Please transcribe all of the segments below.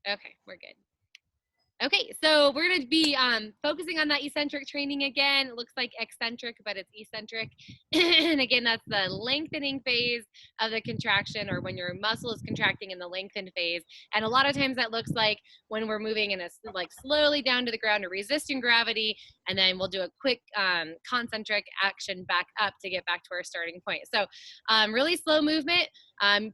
Okay, we're good. Okay, so we're going to be focusing on that eccentric training again. It looks like eccentric, but it's eccentric. And again, that's the lengthening phase of the contraction, or when your muscle is contracting in the lengthened phase. And a lot of times that looks like when we're moving in a like slowly down to the ground or resisting gravity, and then we'll do a quick concentric action back up to get back to our starting point. So really slow movement.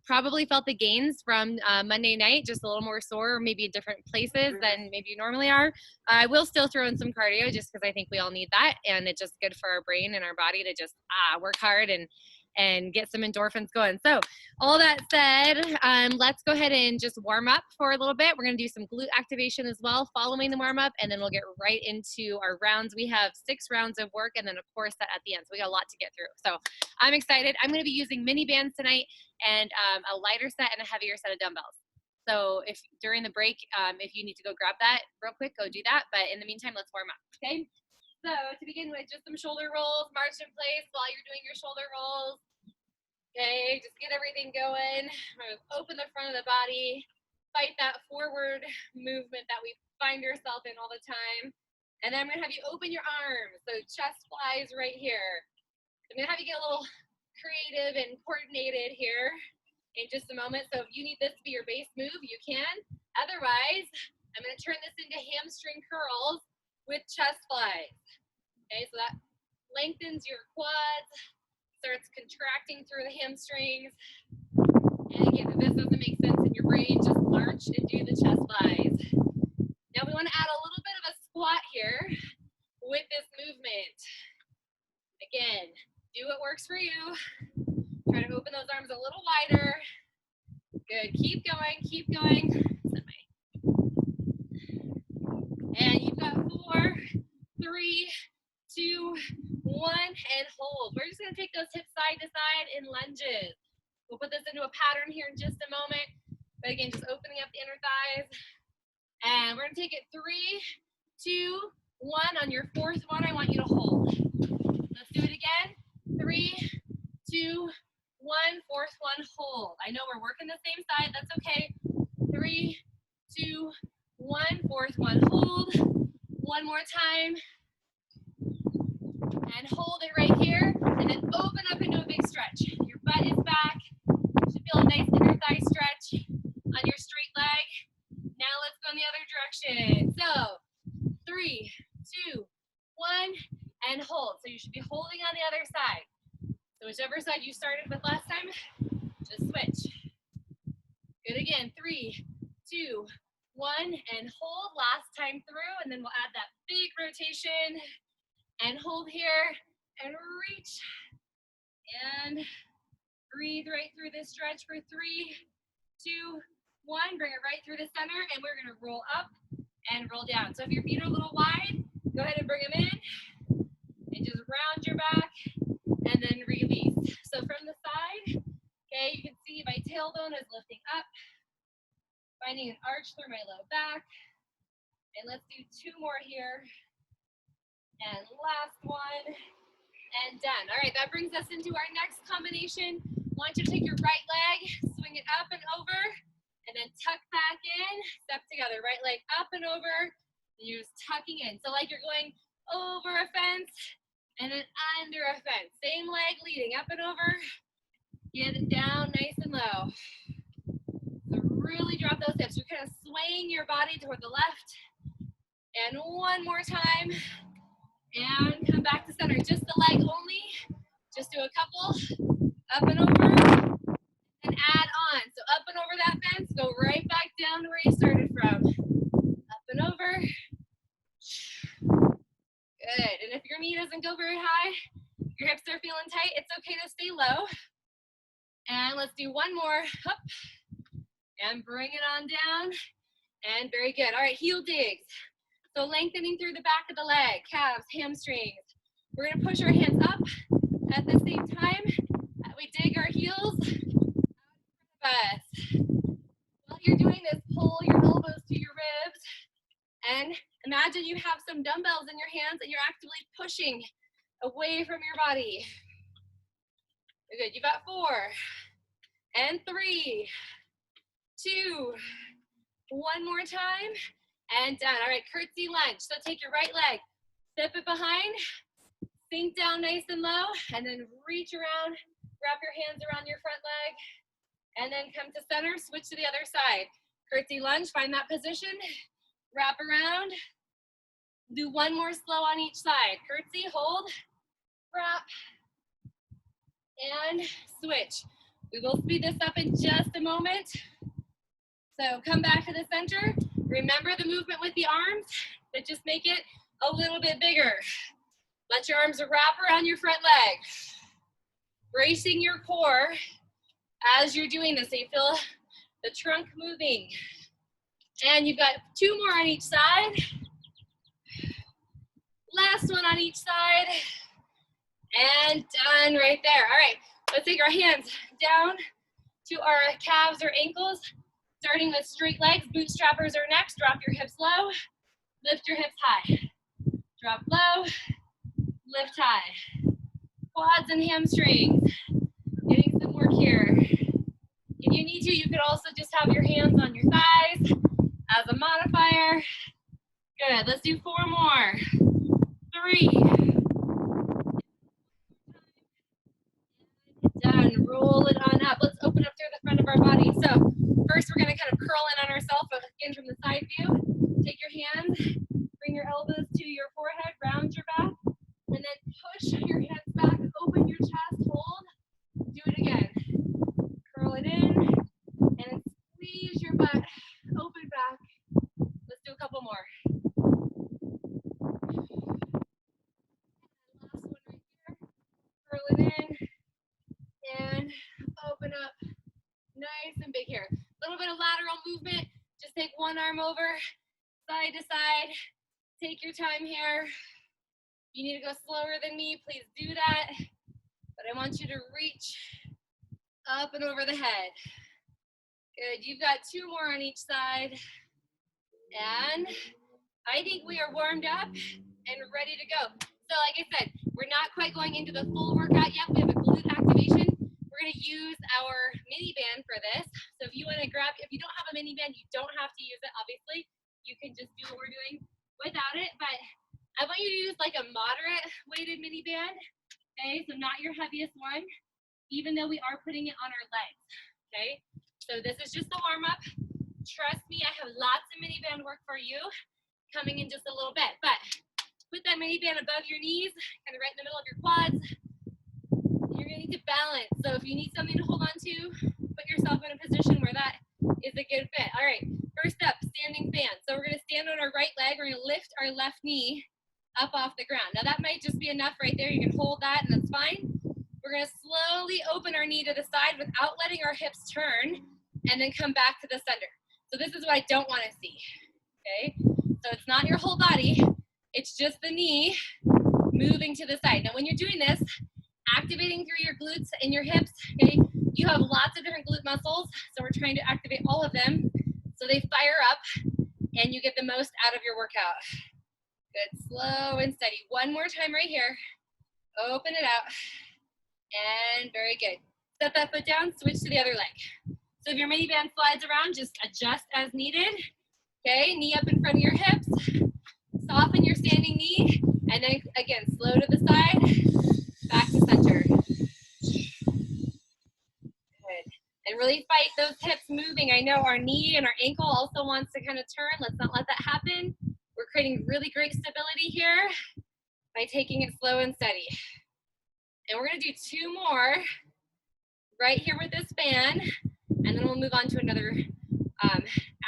Probably felt the gains from Monday night, just a little more sore, maybe in different places than maybe you normally are. I will still throw in some cardio just because I think we all need that, and it's just good for our brain and our body to just work hard and get some endorphins going. So all that said, let's go ahead and just warm up for a little bit. We're going to do some glute activation as well following the warm up, and then we'll get right into our rounds. We have 6 rounds of work and then a core set at the end, so we got a lot to get through. So I'm excited. I'm going to be using mini bands tonight and a lighter set and a heavier set of dumbbells. So if during the break, if you need to go grab that real quick, go do that. But in the meantime, let's warm up, okay? So to begin with, just some shoulder rolls, march in place while you're doing your shoulder rolls. Okay, just get everything going. Open the front of the body. Fight that forward movement that we find ourselves in all the time. And then I'm gonna have you open your arms. So chest flies right here. I'm gonna have you get a little creative and coordinated here in just a moment. So if you need this to be your base move, you can. Otherwise, I'm going to turn this into hamstring curls with chest flies. Okay, so that lengthens your quads, starts contracting through the hamstrings. And again, if this doesn't make sense in your brain, just march and do the chest flies. Now we want to add a little bit of a squat here with this movement. Again, do what works for you. Try to open those arms a little wider. Good, keep going, keep going. And you've got 4, 3, 2, 1, and hold. We're just gonna take those hips side to side in lunges. We'll put this into a pattern here in just a moment. But again, just opening up the inner thighs. And we're gonna take it 3, 2, 1. On your 4th one, I want you to hold. Let's do it again. 3, 2, 1, 4th one, hold. I know we're working the same side, that's okay. 3, 2, 1, 4th one, hold. One more time. And hold it right here, and then open up into a big stretch. Your butt is back. You should feel a nice inner thigh stretch on your straight leg. Now let's go in the other direction. So, 3, 2, 1, and hold. So you should be holding on the other side. So whichever side you started with last time, just switch. Good again, 3, 2, 1, and hold last time through, and then we'll add that big rotation, and hold here, and reach, and breathe right through this stretch for 3, 2, 1, bring it right through the center, and we're gonna roll up and roll down. So if your feet are a little wide, go ahead and bring them in, and just round your back, and then release. So from the side, okay, you can see my tailbone is lifting up, finding an arch through my low back. And let's do 2 more here. And last one, and done. All right, that brings us into our next combination. I want you to take your right leg, swing it up and over, and then tuck back in, step together. Right leg up and over, and you're just tucking in. So like you're going over a fence, and then under a fence. Same leg leading up and over, get it down nice and low. So really drop those hips. You're kind of swaying your body toward the left. And one more time. And come back to center. Just the leg only. Just do a couple. Up and over. And add on. So up and over that fence. Go right back down to where you started from. Up and over. Good. And if your knee doesn't go very high, your hips are feeling tight, it's okay to stay low. And let's do one more. Up. And bring it on down. And very good. All right, heel digs. So lengthening through the back of the leg, calves, hamstrings. We're gonna push our hands up at the same time. We dig our heels out of us. While you're doing this, pull your elbows to your ribs. And imagine you have some dumbbells in your hands and you're actively pushing away from your body. Good, you got 4, and 3, 2, One more time, and done. All right, curtsy lunge. So take your right leg, step it behind, sink down nice and low, and then reach around, wrap your hands around your front leg, and then come to center, switch to the other side. Curtsy lunge, find that position, wrap around, do one more slow on each side. Curtsy, hold, wrap, and switch. We will speed this up in just a moment. So come back to the center. Remember the movement with the arms, but just make it a little bit bigger. Let your arms wrap around your front leg. Bracing your core as you're doing this, so you feel the trunk moving. And you've got two more on each side. Last one on each side. And done right there. All right, let's take our hands down to our calves or ankles, starting with straight legs. Bootstrappers are next. Drop your hips low. Lift your hips high. Drop low. Lift high. Quads and hamstrings. Getting some work here. If you need to, you could also just have your hands on your thighs as a modifier. Good. Let's do 4 more. 3. Done. Roll it on up. Let's open up through the front of our body. So first we're going to kind of curl in on ourselves, but again from the side view. Take your hands, bring your elbows to your forehead, round your back, and then push your hands back, open your chest, hold. Do it again. Curl it in, and then squeeze your butt, open back. Let's do a couple more. Last one right here. Curl it in, and open up. Nice and big here. A little bit of lateral movement. Just take one arm over, side to side. Take your time here. If you need to go slower than me, please do that. But I want you to reach up and over the head. Good. You've got 2 more on each side. And I think we are warmed up and ready to go. So like I said, we're not quite going into the full workout yet. We have a glute activation. We're going to use our mini band for this. So if you want to grab, if you don't have a mini band, you don't have to use it, obviously. You can just do what we're doing without it. But I want you to use like a moderate weighted mini band. Okay, so not your heaviest one, even though we are putting it on our legs. Okay, so this is just the warm up. Trust me, I have lots of mini band work for you coming in just a little bit. But put that mini band above your knees, kind of right in the middle of your quads. You're gonna need to balance. So if you need something to hold on to, put yourself in a position where that is a good fit. All right, first up, standing fan. So we're gonna stand on our right leg. We're gonna lift our left knee up off the ground. Now that might just be enough right there. You can hold that and that's fine. We're gonna slowly open our knee to the side without letting our hips turn and then come back to the center. So this is what I don't wanna see, okay? So it's not your whole body, it's just the knee moving to the side. Now when you're doing this, activating through your glutes and your hips, okay? You have lots of different glute muscles, so we're trying to activate all of them so they fire up and you get the most out of your workout. Good, slow and steady. One more time right here. Open it out. And very good. Set that foot down, switch to the other leg. So if your mini band slides around, just adjust as needed. Okay, knee up in front of your hips. Soften your standing knee. And then again, slow to the side, back to center. Good. And really fight those hips moving. I know our knee and our ankle also wants to kind of turn. Let's not let that happen. We're creating really great stability here by taking it slow and steady. And we're gonna do 2 more right here with this band, and then we'll move on to another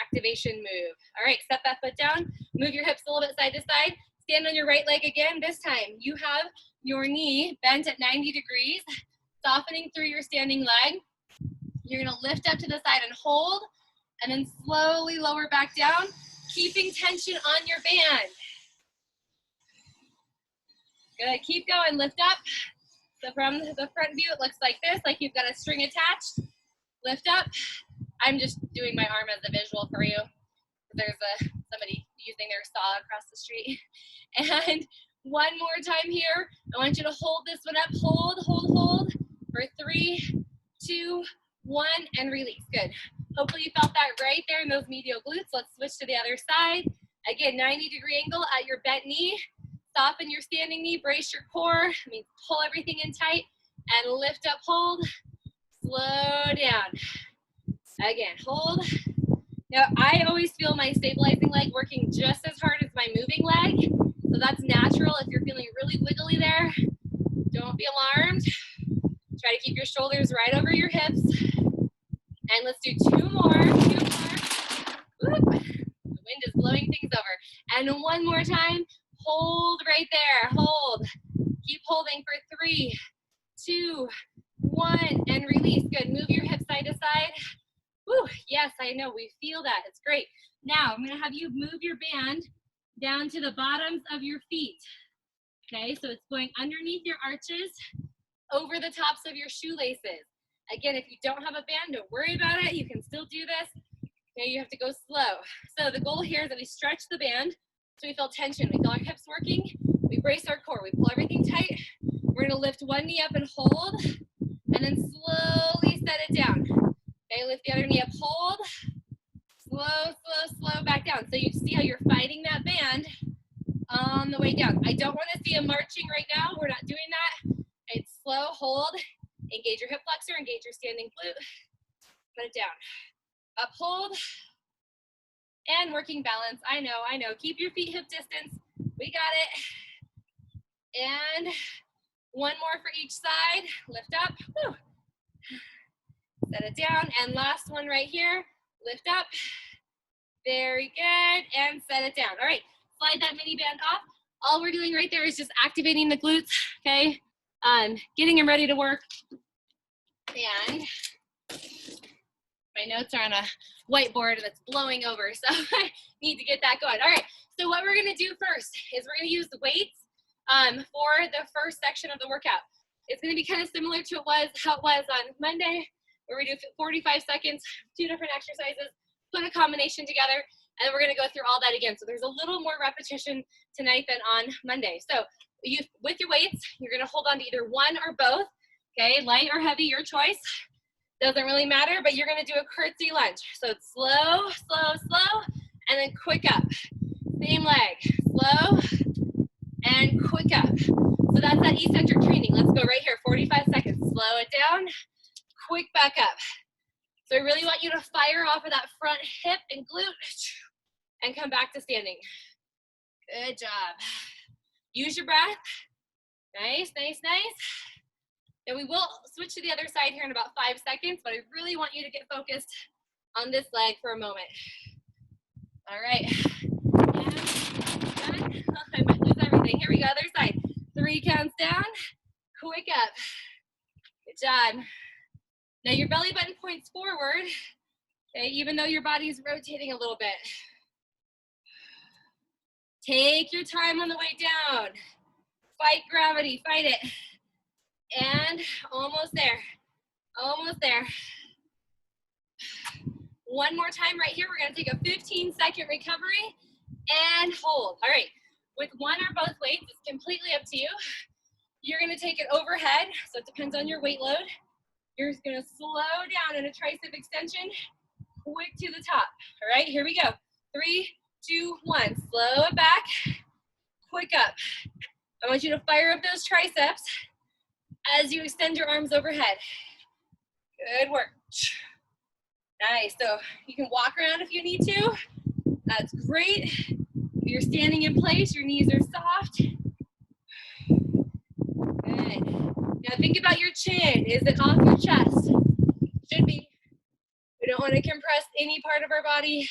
activation move. All right, set that foot down, move your hips a little bit side to side, stand on your right leg again. This time you have your knee bent at 90 degrees, softening through your standing leg. You're gonna lift up to the side and hold, and then slowly lower back down, keeping tension on your band. Good, keep going, lift up. So from the front view, it looks like this, like you've got a string attached. Lift up. I'm just doing my arm as a visual for you. There's somebody using their saw across the street. And one more time here. I want you to hold this one up. Hold, hold, hold for 3, 2, 1, and release. Good. Hopefully you felt that right there in those medial glutes. Let's switch to the other side. Again, 90-degree angle at your bent knee. Soften your standing knee, brace your core. I mean, pull everything in tight and lift up, hold. Slow down. Again, hold. Now, I always feel my stabilizing leg working just as hard as my moving leg. So that's natural. If you're feeling really wiggly there, don't be alarmed. Try to keep your shoulders right over your hips. And let's do two more. Whoop. The wind is blowing things over. And one more time. Hold right there. Hold. Keep holding for 3, 2, 1, and release. Good. Move your hips side to side. Woo. Yes, I know. We feel that. It's great. Now, I'm going to have you move your band down to the bottoms of your feet. Okay, so it's going underneath your arches, over the tops of your shoelaces. Again, if you don't have a band, don't worry about it. You can still do this. Okay, you have to go slow. So the goal here is that we stretch the band so we feel tension. We feel our hips working. We brace our core. We pull everything tight. We're going to lift one knee up and hold, and then slowly set it down. Okay, lift the other knee up, hold. Slow, slow, slow back down. So you see how you're fighting that band on the way down. I don't want to see a marching right now. We're not doing that. It's slow, hold. Engage your hip flexor, engage your standing glute. Put it down. Up, hold. And working balance. I know. Keep your feet hip distance. We got it. And one more for each side. Lift up. Woo. Set it down. And last one right here. Lift up. Very good. And set it down. All right. Slide that mini band off. All we're doing right there is just activating the glutes. Okay. Getting them ready to work. And my notes are on a whiteboard that's blowing over, so I need to get that going. All right, so what we're gonna do first is we're gonna use the weights for the first section of the workout. It's gonna be kind of similar to how it was on Monday, where we do 45 seconds, 2 different exercises, put a combination together, and we're gonna go through all that again. So there's a little more repetition tonight than on Monday. So with your weights, you're gonna hold on to either one or both. Okay, light or heavy, your choice. Doesn't really matter, but you're gonna do a curtsy lunge. So it's slow, slow, slow, and then quick up. Same leg, slow, and quick up. So that's that eccentric training. Let's go right here, 45 seconds. Slow it down, quick back up. So I really want you to fire off of that front hip and glute, and come back to standing. Good job. Use your breath. Nice, nice, nice. And we will switch to the other side here in about 5 seconds, but I really want you to get focused on this leg for a moment. All right. And done. Oh, I might lose everything. Here we go, other side. 3 counts down, quick up. Good job. Now your belly button points forward, okay, even though your body's rotating a little bit. Take your time on the way down. Fight gravity, fight it. And almost there, almost there. One more time right here. We're gonna take a 15-second recovery and hold. All right, with one or both weights, it's completely up to you. You're gonna take it overhead, so it depends on your weight load. You're just gonna slow down in a tricep extension, quick to the top. All right, here we go. 3, 2, 1, slow it back, quick up. I want you to fire up those triceps as you extend your arms overhead. Good work. Nice, so you can walk around if you need to. That's great. If you're standing in place, your knees are soft. Good. Now think about your chin. Is it off your chest? Should be. We don't want to compress any part of our body.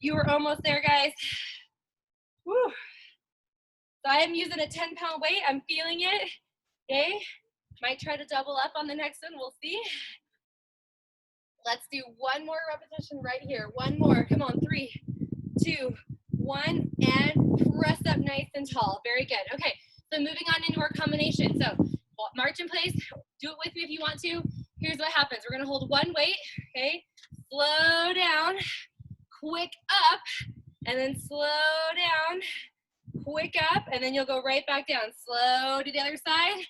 You were almost there, guys. Woo. So I am using a 10-pound weight. I'm feeling it. Okay. Might try to double up on the next one. We'll see. Let's do one more repetition right here. One more. Come on. 3, 2, 1, and press up nice and tall. Very good. Okay. So moving on into our combination. So march in place. Do it with me if you want to. Here's what happens. We're going to hold one weight. Okay. Slow down. Quick up. And then slow down. Quick up. And then you'll go right back down. Slow to the other side.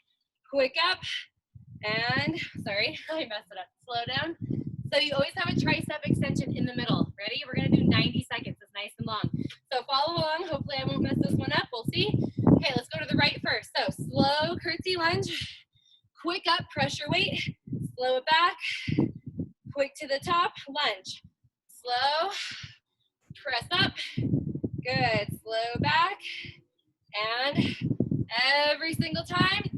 Quick up. And, sorry, I messed it up. Slow down. So you always have a tricep extension in the middle. Ready? We're gonna do 90 seconds. It's nice and long. So follow along. Hopefully I won't mess this one up. We'll see. Okay, let's go to the right first. So slow curtsy lunge, quick up, pressure weight, slow it back, quick to the top, lunge. Slow, press up, good, slow back, and every single time,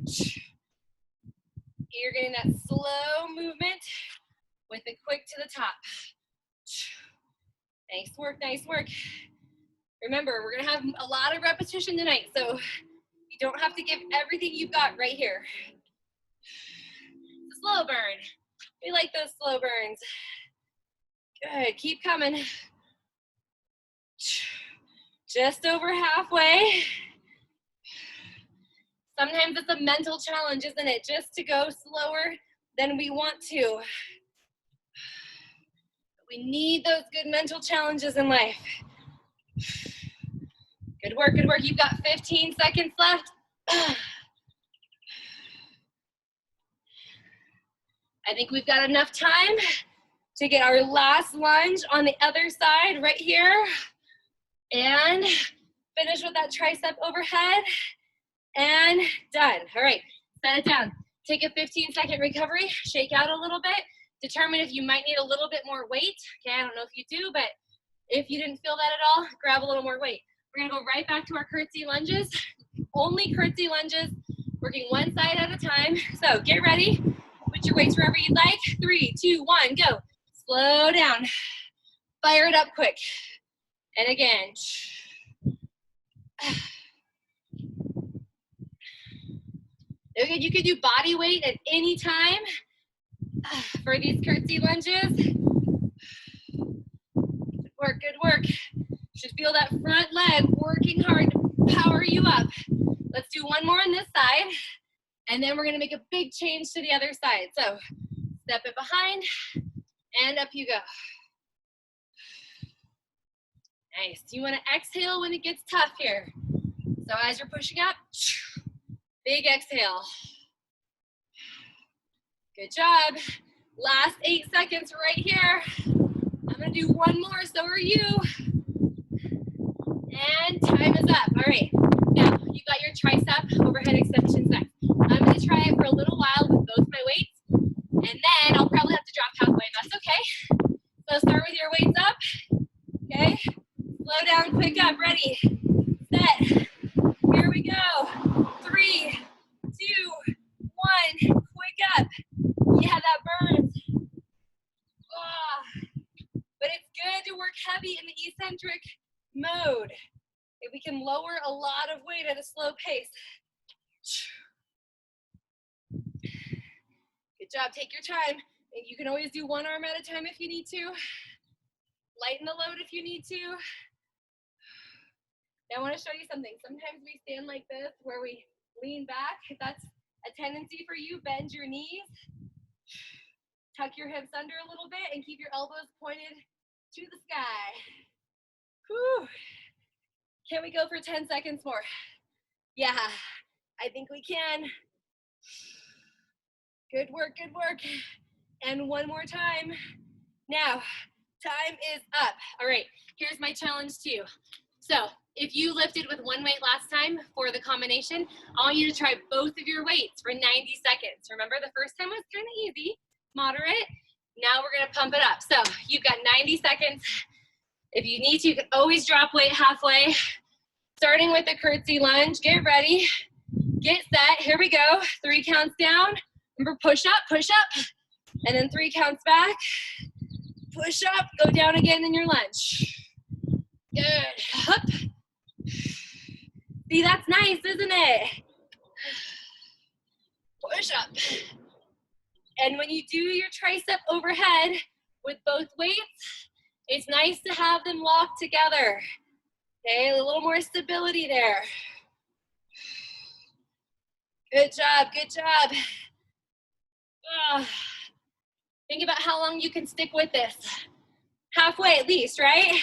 you're getting that slow movement with a quick to the top. Nice work, nice work. Remember, we're gonna have a lot of repetition tonight, so you don't have to give everything you've got right here. It's a slow burn. We like those slow burns. Good, keep coming. Just over halfway. Sometimes it's a mental challenge, isn't it? Just to go slower than we want to. We need those good mental challenges in life. Good work, good work. You've got 15 seconds left. I think we've got enough time to get our last lunge on the other side right here. And finish with that tricep overhead. And done. All right, set it down. Take a 15-second recovery, shake out a little bit, determine if you might need a little bit more weight. Okay, I don't know if you do, but if you didn't feel that at all, grab a little more weight. We're gonna go right back to our curtsy lunges, only curtsy lunges, working one side at a time. So get ready, put your weights wherever you'd like. 3, 2, 1, go. Slow down, fire it up quick. And again. Okay, you can do body weight at any time for these curtsy lunges. Good work, good work. Should feel that front leg working hard to power you up. Let's do one more on this side, and then we're gonna make a big change to the other side. So step it behind, and up you go. Nice. You wanna exhale when it gets tough here. So as you're pushing up, big exhale. Good job. Last 8 seconds right here. I'm gonna do one more, so are you. And time is up. All right. Now, you got your tricep overhead extensions next. I'm gonna try it for a little while with both my weights, and then I'll probably have to drop halfway, and that's okay. So start with your weights up, okay? Slow down, quick up, ready, set. Here we go. 3, 2, 1, quick up. Yeah, that burns. Oh. But it's good to work heavy in the eccentric mode. If we can lower a lot of weight at a slow pace. Good job, take your time. And you can always do one arm at a time if you need to. Lighten the load if you need to. Now I want to show you something. Sometimes we stand like this where we lean back. If that's a tendency for you, bend your knees. Tuck your hips under a little bit and keep your elbows pointed to the sky. Whew. Can we go for 10 seconds more? Yeah, I think we can. Good work, good work. And one more time. Now, time is up. All right, here's my challenge to you. So, if you lifted with one weight last time for the combination, I want you to try both of your weights for 90 seconds. Remember, the first time was kind of easy, moderate. Now we're gonna pump it up. So, you've got 90 seconds. If you need to, you can always drop weight halfway. Starting with a curtsy lunge, get ready, get set, here we go. 3 counts down, remember push up, and then 3 counts back. Push up, go down again in your lunge. Good, up. See, that's nice, isn't it? Push up. And when you do your tricep overhead with both weights, it's nice to have them locked together. Okay, a little more stability there. Good job, good job. Think about how long you can stick with this. Halfway at least, right?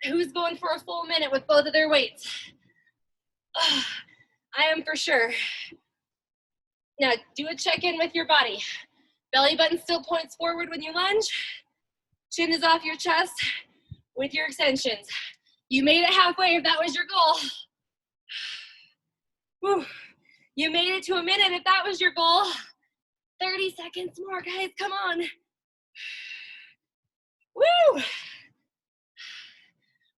Who's going for a full minute with both of their weights? I am for sure. Now, do a check-in with your body. Belly button still points forward when you lunge. Chin is off your chest with your extensions. You made it halfway if that was your goal. Whew. You made it to a minute if that was your goal. 30 seconds more, guys, come on. Woo!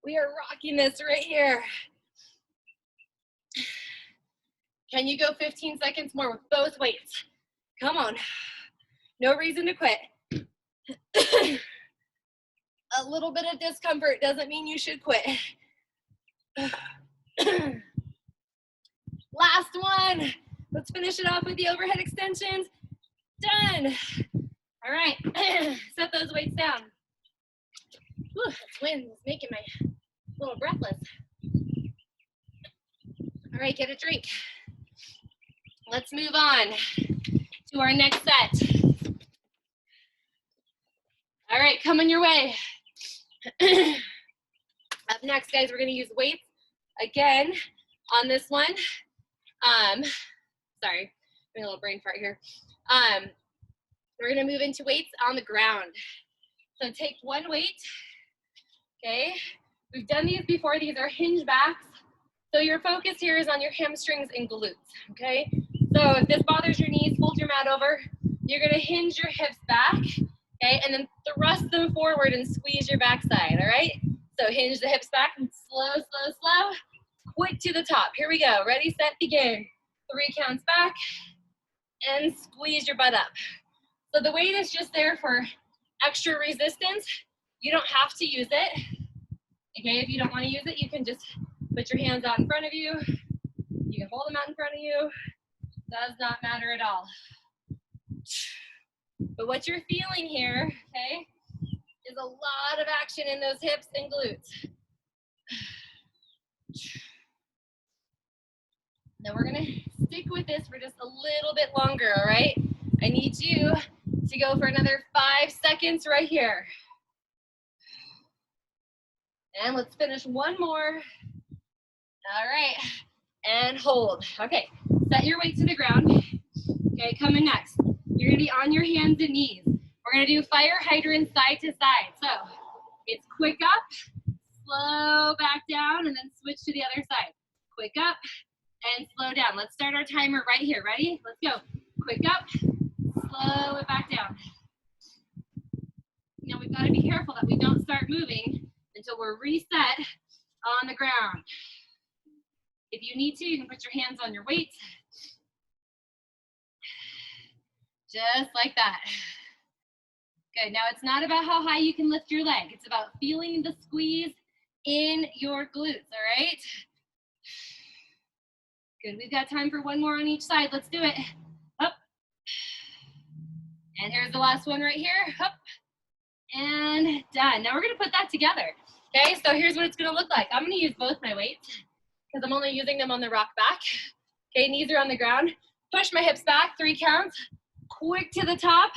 We are rocking this right here. Can you go 15 seconds more with both weights? Come on. No reason to quit. A little bit of discomfort doesn't mean you should quit. Last one. Let's finish it off with the overhead extensions. Done. All right. Set those weights down. Whew, this wind is making me a little breathless. All right, get a drink. Let's move on to our next set. All right, come on your way. Up next, guys, we're gonna use weights again on this one. Sorry, I'm a little brain fart here. We're gonna move into weights on the ground. So take one weight, okay? We've done these before, these are hinge backs. So your focus here is on your hamstrings and glutes, okay? So if this bothers your knees, fold your mat over. You're gonna hinge your hips back, okay? And then thrust them forward and squeeze your backside, all right? So hinge the hips back and slow, slow, slow. Quick to the top. Here we go. Ready, set, begin. 3 counts back and squeeze your butt up. So the weight is just there for extra resistance. You don't have to use it. Okay, if you don't want to use it, you can just put your hands out in front of you. You can hold them out in front of you. Does not matter at all. But what you're feeling here, okay, is a lot of action in those hips and glutes. Now we're gonna stick with this for just a little bit longer, all right? I need you to go for another 5 seconds right here. And let's finish one more. All right, and hold. Okay, set your weight to the ground. Okay, coming next. You're gonna be on your hands and knees. We're gonna do fire hydrant side to side. So it's quick up, slow back down, and then switch to the other side. Quick up and slow down. Let's start our timer right here. Ready? Let's go. Quick up, slow it back down. Now we've got to be careful that we don't start moving until we're reset on the ground. If you need to, you can put your hands on your weights. Just like that. Good, now it's not about how high you can lift your leg. It's about feeling the squeeze in your glutes, all right? Good, we've got time for one more on each side. Let's do it. Up. And here's the last one right here. Up. And done. Now we're gonna put that together. Okay, so here's what it's gonna look like. I'm gonna use both my weights because I'm only using them on the rock back. Okay, knees are on the ground. Push my hips back, 3 counts. Quick to the top.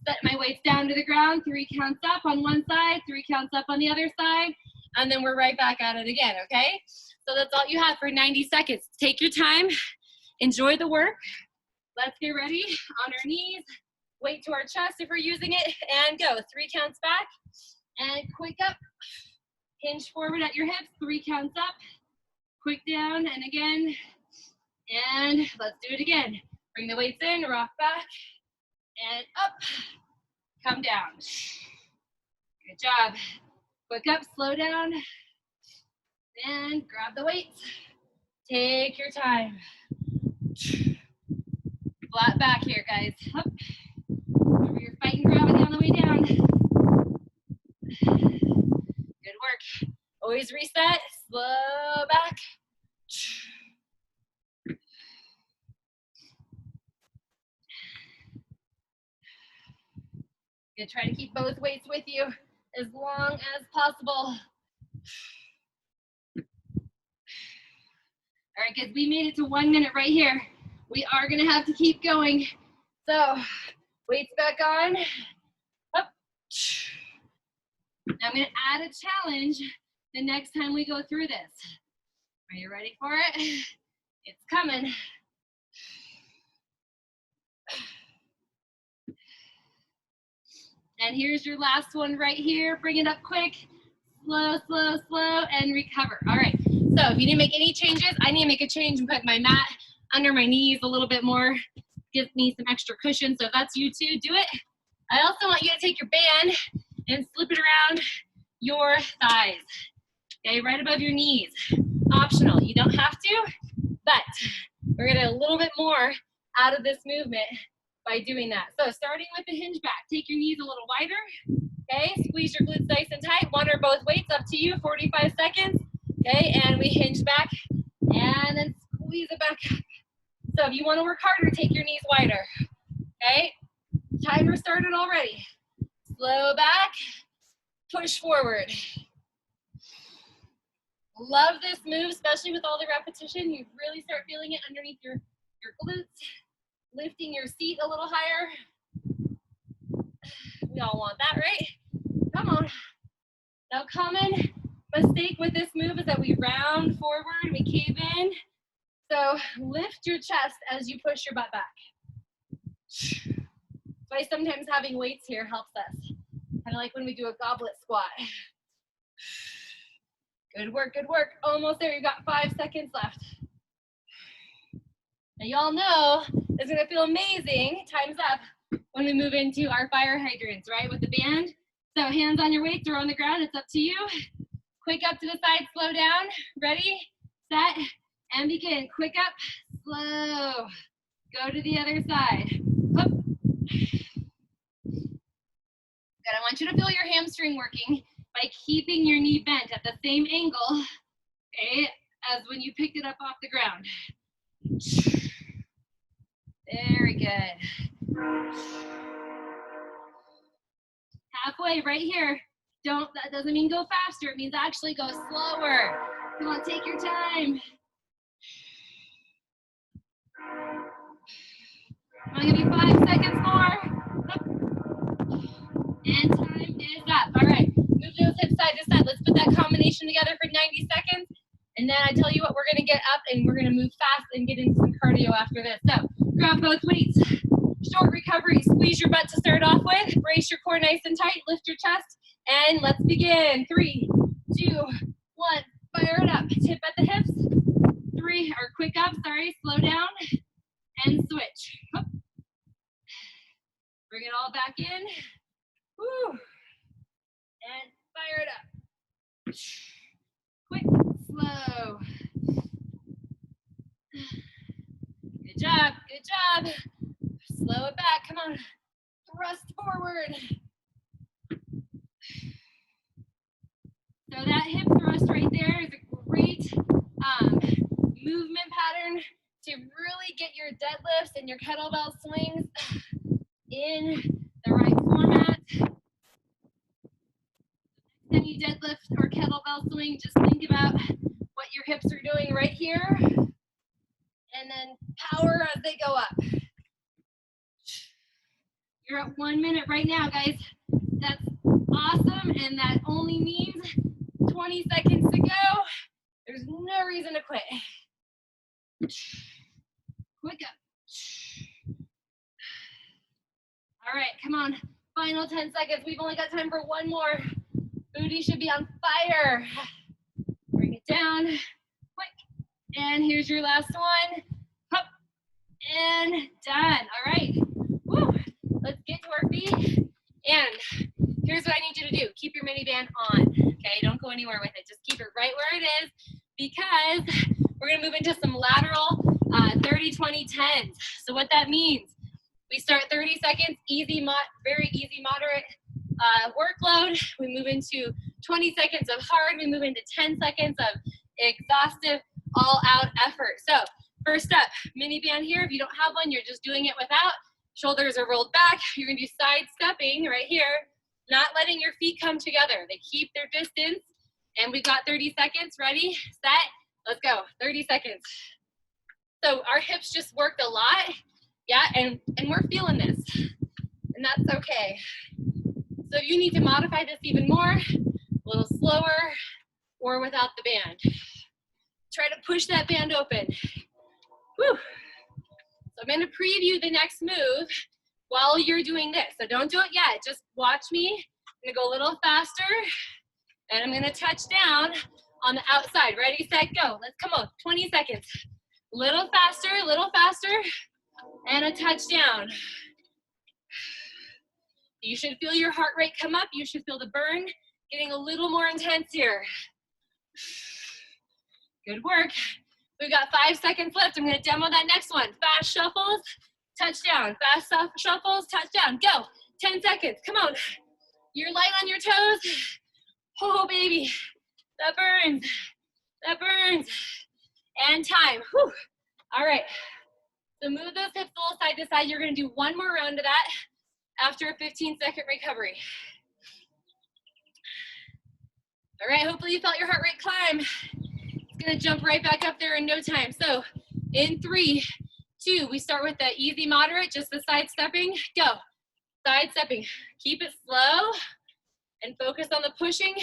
Set my weights down to the ground, 3 counts up on one side, 3 counts up on the other side, and then we're right back at it again, okay? So that's all you have for 90 seconds. Take your time, enjoy the work. Let's get ready on our knees, weight to our chest if we're using it, and go. 3 counts back, and quick up. Hinge forward at your hips, 3 counts up, quick down, and again, and let's do it again. Bring the weights in, rock back, and up, come down. Good job. Quick up, slow down, and grab the weights. Take your time. Flat back here, guys. Up. Remember you're fighting gravity on the way down. Good work. Always reset, slow back. Good, try to keep both weights with you as long as possible. All right, kids, we made it to 1 minute right here. We are gonna have to keep going. So, weights back on, up. Now I'm gonna add a challenge the next time we go through this. Are you ready for it? It's coming. And here's your last one right here. Bring it up quick. Slow, slow, slow, and recover. All right. So if you didn't make any changes, I need to make a change and put my mat under my knees a little bit more. Give me some extra cushion. So if that's you too, do it. I also want you to take your band and slip it around your thighs. Okay, right above your knees. Optional. You don't have to, but we're gonna get a little bit more out of this movement by doing that. So starting with the hinge back, take your knees a little wider. Okay, squeeze your glutes nice and tight. One or both weights, up to you, 45 seconds. Okay, and we hinge back and then squeeze it back up. So if you want to work harder, take your knees wider. Okay, timer started already. Slow back, push forward. Love this move, especially with all the repetition. You really start feeling it underneath your glutes, lifting your seat a little higher. We all want that, right? Come on. Now, common mistake with this move is that we round forward, we cave in. So lift your chest as you push your butt back. That's why sometimes having weights here helps us. Kind of like when we do a goblet squat. Good work, good work. Almost there, you've got 5 seconds left. Now y'all know it's gonna feel amazing, time's up, when we move into our fire hydrants, right, with the band. So hands on your weights or on the ground, it's up to you. Quick up to the side, slow down. Ready, set, and begin. Quick up, slow. Go to the other side. Up. Good, I want you to feel your hamstring working by keeping your knee bent at the same angle, okay, as when you picked it up off the ground. Very good. Halfway, right here. That doesn't mean go faster, it means actually go slower. Come on, take your time. I'm gonna give you 5 seconds more. And time is up. All right, move those hips side to side. Let's put that combination together for 90 seconds. And then I tell you what, we're gonna get up and we're gonna move fast and get into some cardio after this. So grab both weights. Short recovery, squeeze your butt to start off with. Brace your core nice and tight, lift your chest. And let's begin. 3, 2, 1, fire it up. Tip at the hips. 3, or quick up, sorry, slow down. And switch. Up. Bring it all back in. Woo. And fire it up. Quick, slow. Good job, good job. Slow it back, come on. Thrust forward. So that hip thrust right there is a great movement pattern to really get your deadlifts and your kettlebell swings in the right format. Then you deadlift or kettlebell swing, just think about what your hips are doing right here. And then power as they go up. You're at 1 minute right now, guys. That's awesome, and that only means 20 seconds to go. There's no reason to quit. Quick up. All right, come on. Final 10 seconds. We've only got time for one more. Booty should be on fire. Bring it down. Quick. And here's your last one. Up. And done. All right. Woo. Let's get to our feet. And here's what I need you to do. Keep your mini band on. Okay, don't go anywhere with it. Just keep it right where it is because we're going to move into some lateral 30-20-10s. So what that means, we start 30 seconds, easy, very easy, moderate workload. We move into 20 seconds of hard. We move into 10 seconds of exhaustive, all-out effort. So first up, mini band here. If you don't have one, you're just doing it without. Shoulders are rolled back. You're going to do side stepping right here, not letting your feet come together. They keep their distance. And we've got 30 seconds. Ready, set, let's go. 30 seconds. So our hips just worked a lot. Yeah, and we're feeling this. And that's okay. So if you need to modify this even more, a little slower or without the band. Try to push that band open. Whew. So I'm going to preview the next move, while you're doing this. So don't do it yet. Just watch me. I'm gonna go a little faster, and I'm gonna touch down on the outside. Ready, set, go. Let's come on, 20 seconds. Little faster, and a touchdown. You should feel your heart rate come up. You should feel the burn getting a little more intense here. Good work. We've got 5 seconds left. I'm gonna demo that next one. Fast shuffles, touchdown. Fast shuffles, touchdown. Go. 10 seconds. Come on. You're light on your toes. Oh, baby. That burns. That burns. And time. Whew. All right. So move those hips a little side to side. You're going to do one more round of that after a 15-second recovery. All right. Hopefully you felt your heart rate climb. It's going to jump right back up there in no time. So in 3, 2, we start with the easy moderate, just the side stepping. Go. Side stepping. Keep it slow and focus on the pushing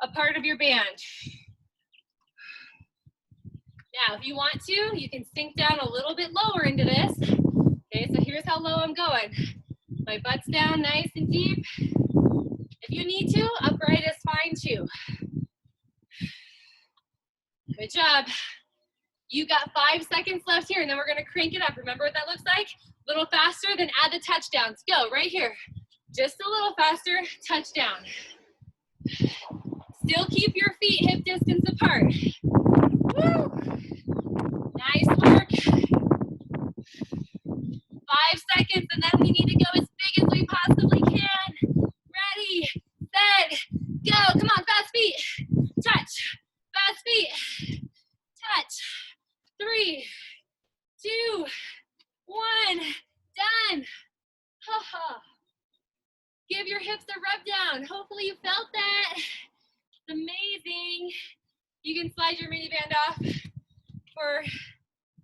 a part of your band. Now, if you want to, you can sink down a little bit lower into this. Okay, so here's how low I'm going. My butt's down nice and deep. If you need to, upright is fine too. Good job. You got 5 seconds left here, and then we're gonna crank it up. Remember what that looks like? A little faster, then add the touchdowns. Go, right here. Just a little faster, touchdown. Still keep your feet hip distance apart. Woo! Nice work. 5 seconds, and then we need to go as big as we possibly can. Ready, set, go. Come on, fast feet. Touch, fast feet. Touch. 3, 2, 1. Done. Ha ha. Give your hips a rub down. Hopefully you felt that. It's amazing. You can slide your mini band off for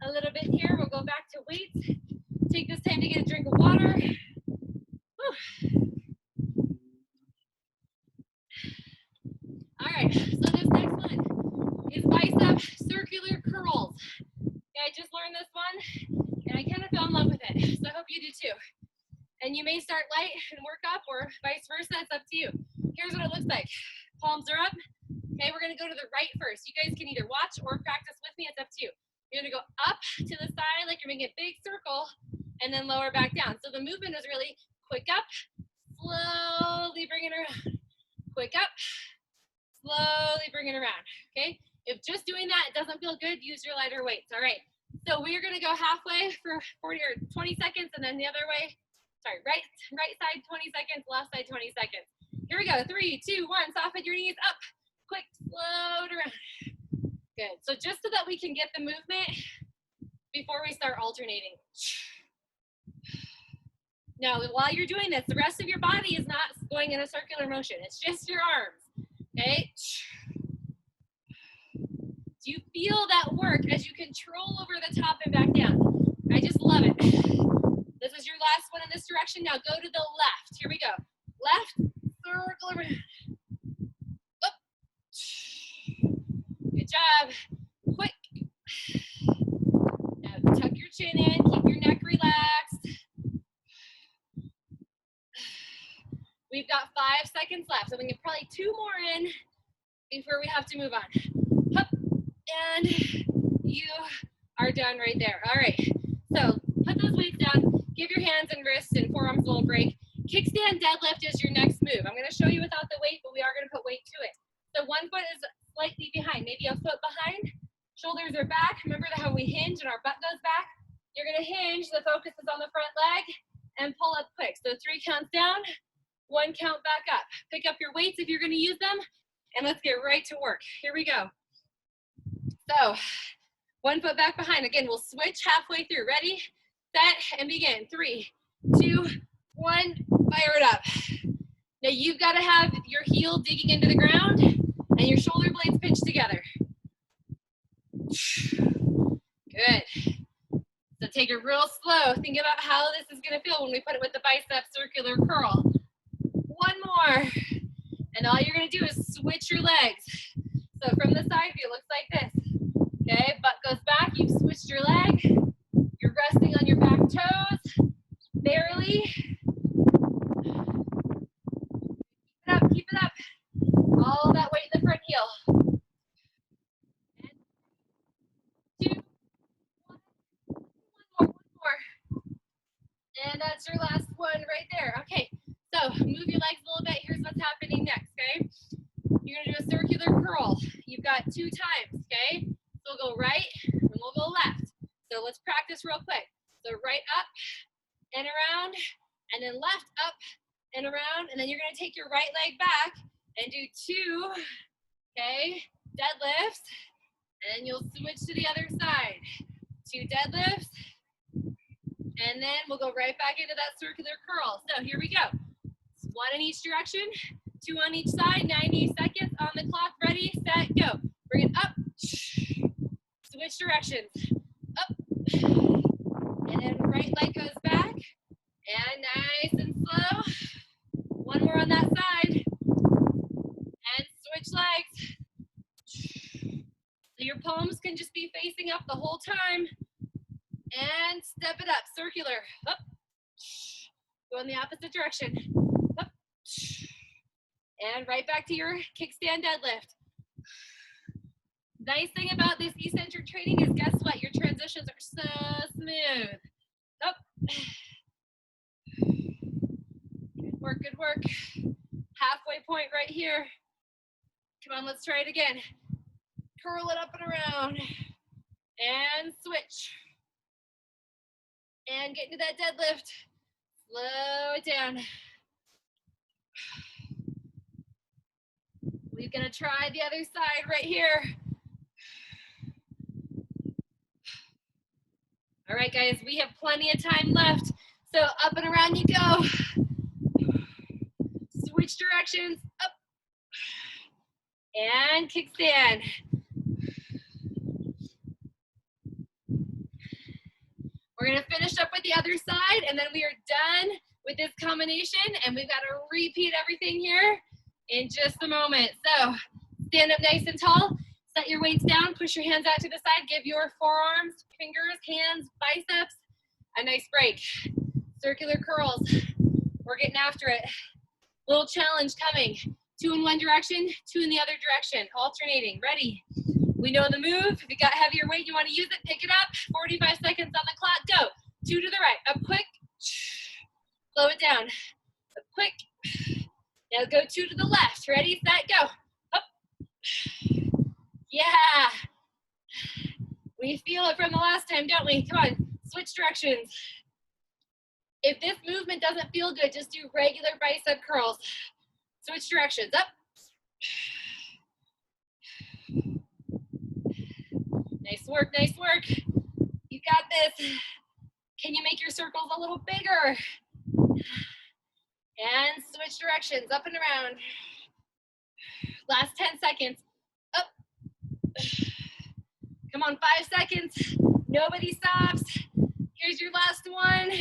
a little bit here. We'll go back to weights. Take this time to get a drink of water. Whew. All right, so this next one is bicep circular curls. Okay, I just learned this one, and I kind of fell in love with it, so I hope you do too. And you may start light and work up, or vice versa, it's up to you. Here's what it looks like. Palms are up. Okay, we're gonna go to the right first. You guys can either watch or practice with me, it's up to you. You're gonna go up to the side like you're making a big circle, and then lower back down. So the movement is really quick up, slowly bring it around. Quick up, slowly bring it around, okay? If just doing that doesn't feel good, use your lighter weights, all right? So we're gonna go halfway for 40 or 20 seconds, and then the other way, sorry, right side 20 seconds, left side 20 seconds. Here we go, 3, 2, 1, soften your knees up, quick, slow it around. Good, so just so that we can get the movement before we start alternating. Now, while you're doing this, the rest of your body is not going in a circular motion. It's just your arms, okay? Do you feel that work as you control over the top and back down? I just love it. This is your last one in this direction. Now go to the left. Here we go. Left, circle around. Up. Good job. Quick. Now tuck your chin in. Keep your neck relaxed. We've got 5 seconds left. So we can get probably 2 more in before we have to move on. Hup. And you are done right there. All right. So put those weights down. Give your hands and wrists and forearms a little break. Kickstand deadlift is your next move. I'm going to show you without the weight, but we are going to put weight to it. So one foot is slightly behind, maybe a foot behind. Shoulders are back. Remember how we hinge and our butt goes back? You're going to hinge. The focus is on the front leg and pull up quick. So 3 counts down, 1 count back up. Pick up your weights if you're going to use them, and let's get right to work. Here we go. So 1 foot back behind. Again, we'll switch halfway through. Ready, set, and begin. 3, 2, 1, fire it up. Now you've got to have your heel digging into the ground and your shoulder blades pinched together. Good. So take it real slow. Think about how this is going to feel when we put it with the bicep circular curl. 1 more. And all you're going to do is switch your legs. So from the side view, it looks like this. Okay, butt goes back, you've switched your leg. You're resting on your back toes. Barely Ready? Keep it up. All that weight in the front heel. And 2, 1, one more. And that's your last one right there. Okay, so move your legs a little bit. Here's what's happening next, okay? You're gonna do a circular curl. You've got 2 times, okay? So we'll go right and we'll go left. So let's practice real quick. So right up and around, and then left up and around, and then you're gonna take your right leg back and do 2, okay, deadlifts, and then you'll switch to the other side. 2 deadlifts, and then we'll go right back into that circular curl. So here we go. 1 in each direction, 2 on each side, 90 seconds on the clock. Ready, set, go. Bring it up, switch directions, up, and then right leg goes back, and nice and slow. 1 more on that side, and switch legs. So your palms can just be facing up the whole time, and step it up, circular, up, go in the opposite direction, up, and right back to your kickstand deadlift. Nice thing about this eccentric training is, guess what? Your transitions are so smooth. Up. Good work, good work. Halfway point right here. Come on, let's try it again. Curl it up and around. And switch. And get into that deadlift. Slow it down. We're gonna try the other side right here. All right, guys, we have plenty of time left. So up and around you go. Switch directions, up. And kickstand. We're gonna finish up with the other side, and then we are done with this combination, and we've got to repeat everything here in just a moment. So stand up nice and tall, set your weights down, push your hands out to the side, give your forearms, fingers, hands, biceps a nice break. Circular curls, we're getting after it. Little challenge coming. 2 in one direction, 2 in the other direction, alternating. Ready? We know the move. If you got heavier weight, you want to use it, pick it up. 45 seconds on the clock, go. 2 to the right, up quick, slow it down, up quick. Now go 2 to the left, ready, set, go. Up. Yeah. We feel it from the last time, don't we? Come on, switch directions. If this movement doesn't feel good, just do regular bicep curls. Switch directions, up. Nice work, nice work. You got this. Can you make your circles a little bigger? And switch directions, up and around. Last 10 seconds, up. Come on, 5 seconds. Nobody stops. Here's your last one.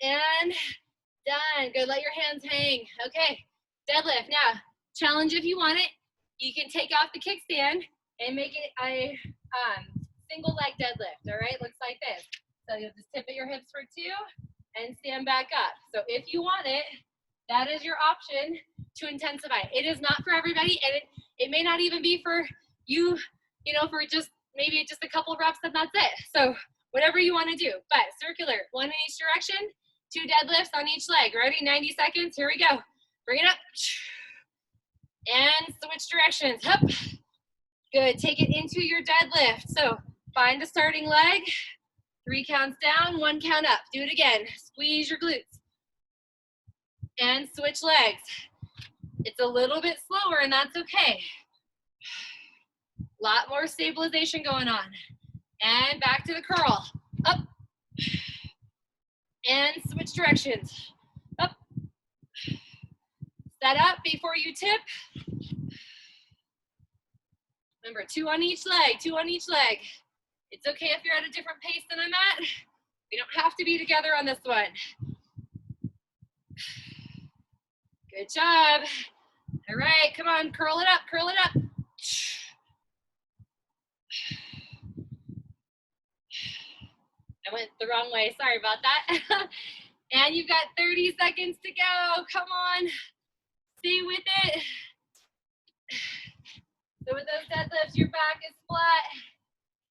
And done. Good, let your hands hang. Okay, deadlift. Now, challenge if you want it. You can take off the kickstand and make it a single leg deadlift, all right? Looks like this. So you'll just tip at your hips for 2 and stand back up. So if you want it, that is your option to intensify. It is not for everybody, and it may not even be for you, you know, for just maybe just a couple reps and that's it. So whatever you want to do, but circular, 1 in each direction, 2 deadlifts on each leg. Ready? 90 seconds. Here we go. Bring it up. And switch directions. Up. Good. Take it into your deadlift. So find the starting leg. 3 counts down, 1 count up. Do it again. Squeeze your glutes. And switch legs. It's a little bit slower, and that's okay. A lot more stabilization going on. And back to the curl. Up. And switch directions. Up. Set up before you tip. Remember, 2 on each leg, 2 on each leg. It's okay if you're at a different pace than I'm at. We don't have to be together on this one. Good job. All right, come on, curl it up, curl it up. I went the wrong way, sorry about that. And you've got 30 seconds to go. Come on. Stay with it. So with those deadlifts, your back is flat.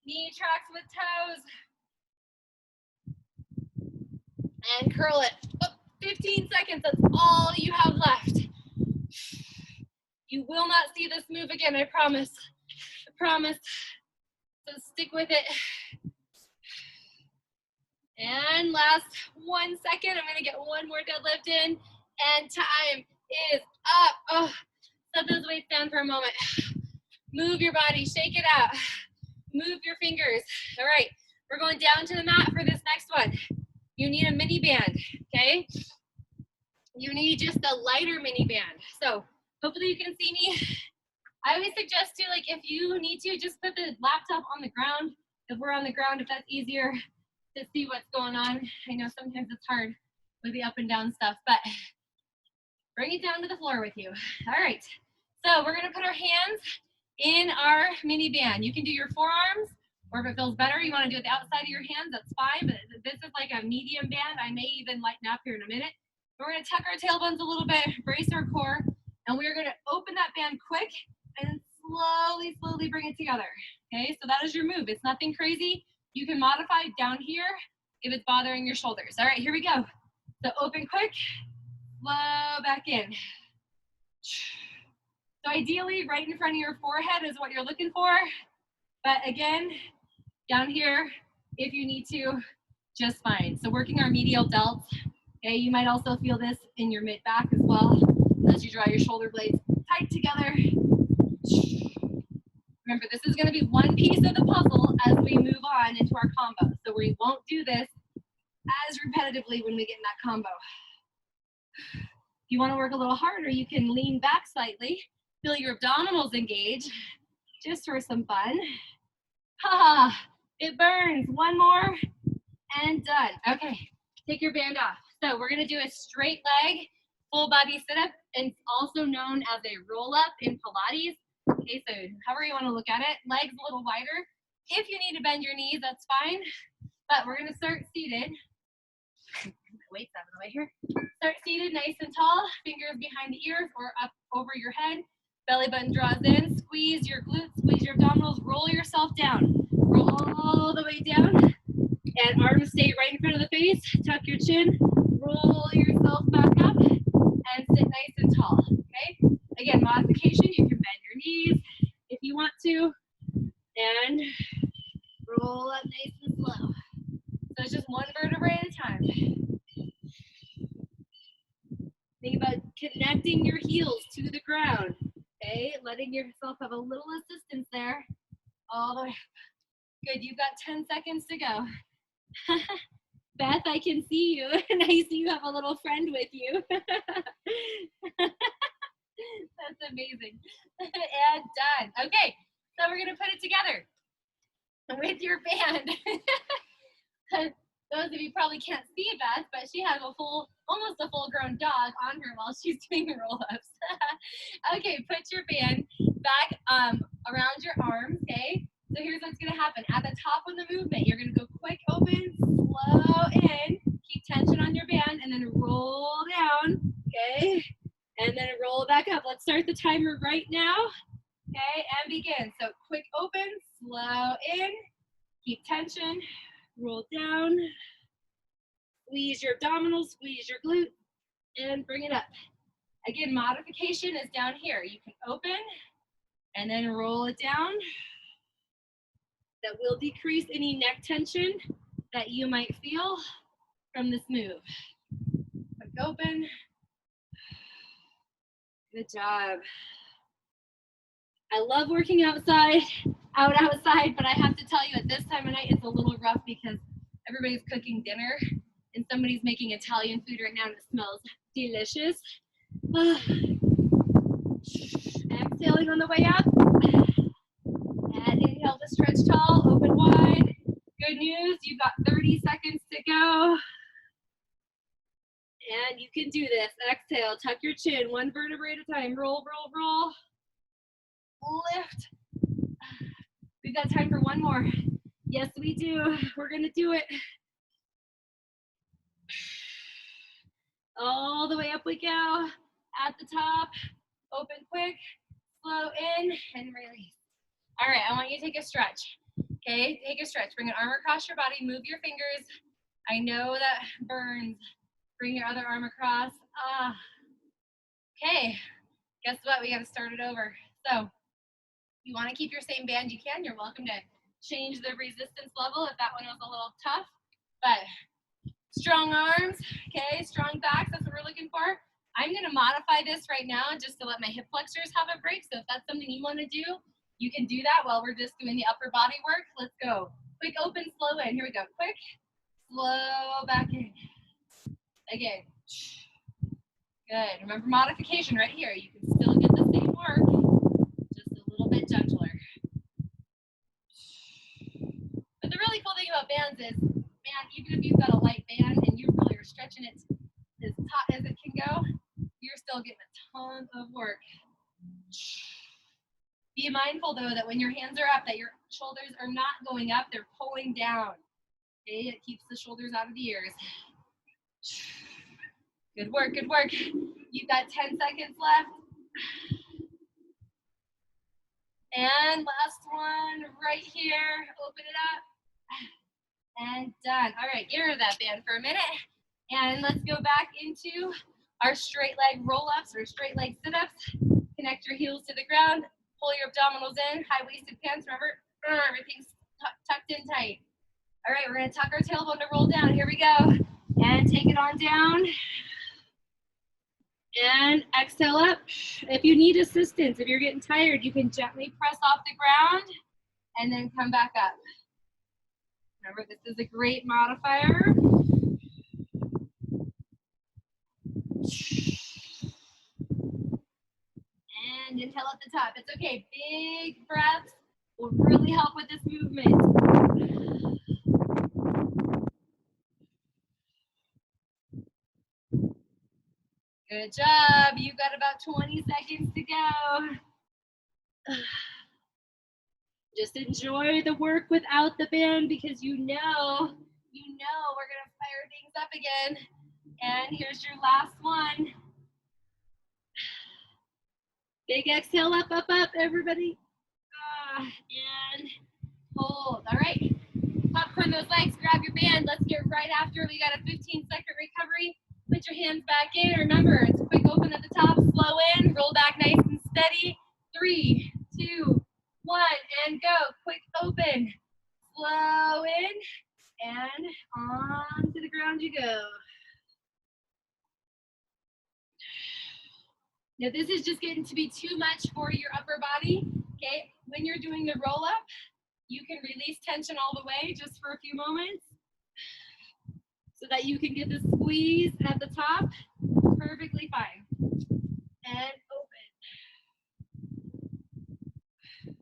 Knee tracks with toes. And curl it. Oh, 15 seconds. That's all you have left. You will not see this move again, I promise. I promise. So stick with it. And last 1 second. I'm gonna get one more deadlift in. And time is up. Oh, let those weights down for a moment. Move your body, shake it out. Move your fingers. All right, we're going down to the mat for this next one. You need a mini band, okay? You need just a lighter mini band. So hopefully you can see me. I always suggest to, like, if you need to, just put the laptop on the ground. If we're on the ground, if that's easier to see what's going on. I know sometimes it's hard with the up and down stuff, but bring it down to the floor with you. All right, so we're gonna put our hands in our mini band. You can do your forearms, or if it feels better, you wanna do it the outside of your hands, that's fine, but this is like a medium band. I may even lighten up here in a minute. We're gonna tuck our tailbones a little bit, brace our core, and we're gonna open that band quick and slowly, slowly bring it together. Okay, so that is your move. It's nothing crazy. You can modify down here if it's bothering your shoulders. All right, here we go. So open quick, flow back in. So ideally, right in front of your forehead is what you're looking for. But again, down here, if you need to, just fine. So working our medial delts. Okay, you might also feel this in your mid back as well as you draw your shoulder blades tight together. Remember, this is going to be one piece of the puzzle as we move on into our combo. So we won't do this as repetitively when we get in that combo. If you want to work a little harder, you can lean back slightly, feel your abdominals engage, just for some fun. Ha! It burns. One more and done. Okay, take your band off. So we're going to do a straight leg, full body sit-up, and it's also known as a roll-up in Pilates. Okay, so however you want to look at it, legs a little wider. If you need to bend your knees, that's fine. But we're going to start seated. Weights out of the way here. Start seated nice and tall, fingers behind the ears or up over your head. Belly button draws in, squeeze your glutes, squeeze your abdominals, roll yourself down. Roll all the way down. And arms stay right in front of the face. Tuck your chin, roll yourself back up, and sit nice and tall, okay? Again, modification, you can bend your knees if you want to, and roll up nice and slow. So it's just one vertebrae at a time. Think about connecting your heels to the ground, okay? Letting yourself have a little assistance there. All the way up. Good, you've got 10 seconds to go. Beth, I can see you, and I see you have a little friend with you. That's amazing. And done. Okay, so we're gonna put it together with your band. Those of you probably can't see Beth, but she has a full, almost a full-grown dog on her while she's doing roll-ups. Okay, put your band back around your arms, okay? So here's what's gonna happen. At the top of the movement, you're gonna go quick, open, slow in, keep tension on your band, and then roll down, okay? And then roll back up. Let's start the timer right now, okay? And begin. So quick open, slow in, keep tension, roll down, squeeze your abdominals, squeeze your glute, and bring it up. Again, modification is down here. You can open and then roll it down. That will decrease any neck tension that you might feel from this move. Quick open. Good job. I love working outside, but I have to tell you at this time of night, it's a little rough because everybody's cooking dinner and somebody's making Italian food right now and it smells delicious. Exhaling on the way up. And inhale to stretch tall, open wide. Good news, you've got 30 seconds to go. And you can do this. Exhale, tuck your chin, one vertebrae at a time. Roll, roll, roll. Lift. We've got time for one more. Yes, we do. We're gonna do it. All the way up we go. At the top, open quick, slow in, and release. All right, I want you to take a stretch. Okay, take a stretch. Bring an arm across your body, move your fingers. I know that burns. Bring your other arm across. Okay, guess what? We gotta start it over. So, if you wanna keep your same band, you can. You're welcome to change the resistance level if that one was a little tough. But strong arms, okay, strong backs, that's what we're looking for. I'm gonna modify this right now just to let my hip flexors have a break. So if that's something you wanna do, you can do that while we're just doing the upper body work. Let's go. Quick open, slow in. Here we go. Quick, slow back in. Again. Good. Remember modification right here. You can still get the same work, just a little bit gentler. But the really cool thing about bands is, man, even if you've got a light band and you really are stretching it as taut as it can go, you're still getting a ton of work. Be mindful though that when your hands are up, that your shoulders are not going up, they're pulling down. Okay, it keeps the shoulders out of the ears. Good work, good work. You've got 10 seconds left. And last one right here. Open it up. And done. All right, get rid of that band for a minute. And let's go back into our straight leg roll-ups or straight leg sit-ups. Connect your heels to the ground. Pull your abdominals in. High-waisted pants, remember? Everything's tucked in tight. All right, we're going to tuck our tailbone to roll down. Here we go. And take it on down. And exhale up. If you need assistance, if you're getting tired, you can gently press off the ground and then come back up. Remember, this is a great modifier. And inhale at the top. It's okay. Big breaths will really help with this movement. Good job. You've got about 20 seconds to go. Just enjoy the work without the band because you know we're going to fire things up again. And here's your last one. Big exhale, up, up, up, everybody. And hold. All right. Popcorn those legs, grab your band. Let's get right after. We got a 15-second recovery. Put your hands back in. Remember, it's quick open at the top, slow in, roll back nice and steady. 3, 2, 1, and go. Quick open, slow in, and on to the ground you go. Now this is just getting to be too much for your upper body, okay? When you're doing the roll up, you can release tension all the way just for a few moments so that you can get the squeeze at the top perfectly fine. And open.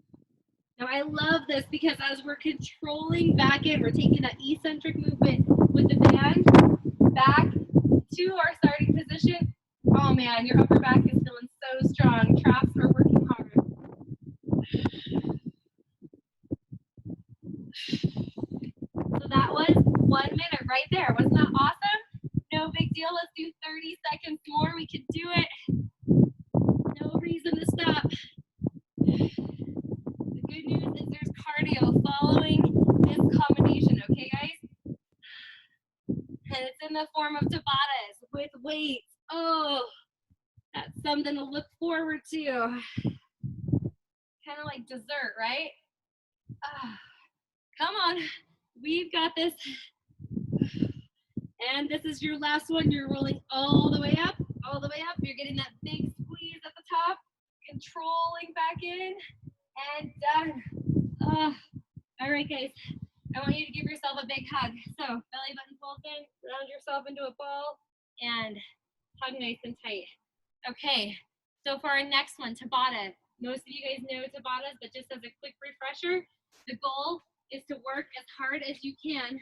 Now I love this because as we're controlling back in, we're taking that eccentric movement with the band back to our starting position. Oh man, your upper back is feeling so strong. Traps are working hard. So that was 1 minute right there. Wasn't that awesome? No big deal. Let's do 30 seconds more. We can do it. No reason to stop. The good news is there's cardio following this combination, okay guys? And it's in the form of Tabatas with weights. Oh, that's something to look forward to. Kind of like dessert, right? Come on, we've got this. And this is your last one. You're rolling all the way up, all the way up. You're getting that big squeeze at the top, controlling back in, and done. All right, guys. I want you to give yourself a big hug. So belly button folds in, round yourself into a ball, and hug nice and tight. Okay, so for our next one, Tabata. Most of you guys know Tabatas, but just as a quick refresher, the goal is to work as hard as you can,